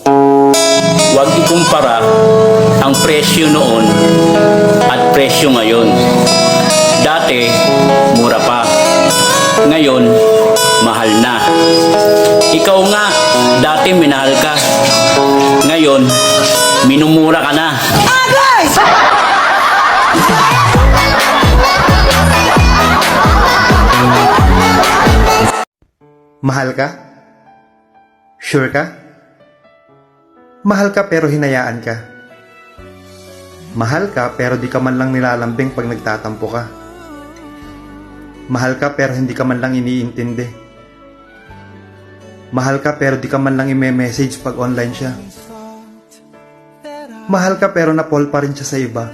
Huwag ikumpara ang presyo noon at presyo ngayon. Dati, mura pa. Ngayon, mahal na. Ikaw nga, dati minahal ka. Ngayon, minumura ka na. Mahal ka? Sure ka? Mahal ka pero hinayaan ka. Mahal ka pero di ka man lang nilalambing pag nagtatampo ka. Mahal ka pero hindi ka man lang iniintindi. Mahal ka pero di ka man lang i-message pag online siya. Mahal ka pero napol pa rin siya sa iba.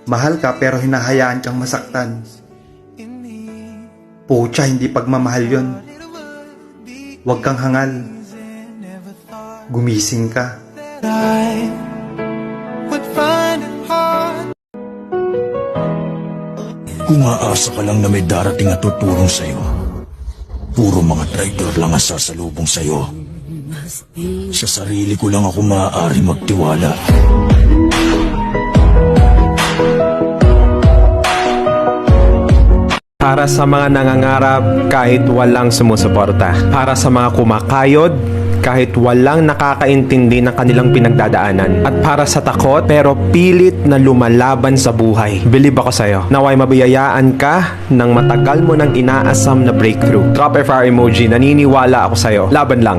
Mahal ka pero hinahayaan kang masaktan. Pucha, hindi pagmamahal yun. Huwag kang hangal. Gumising ka. Kung aasa ka lang na may darating at tutulong sa'yo, puro mga traitor lang ang sasalubong sa'yo. Sa sarili ko lang ako maaari magtiwala. Para sa mga nangangarap kahit walang sumusuporta. Para sa mga kumakayod kahit walang nakakaintindi ng kanilang pinagdadaanan. At para sa takot pero pilit na lumalaban sa buhay. Believe ako sa'yo. Naway mabiyayaan ka ng matagal mo nang inaasam na breakthrough. Drop a fire emoji. Naniniwala ako sa'yo. Laban lang.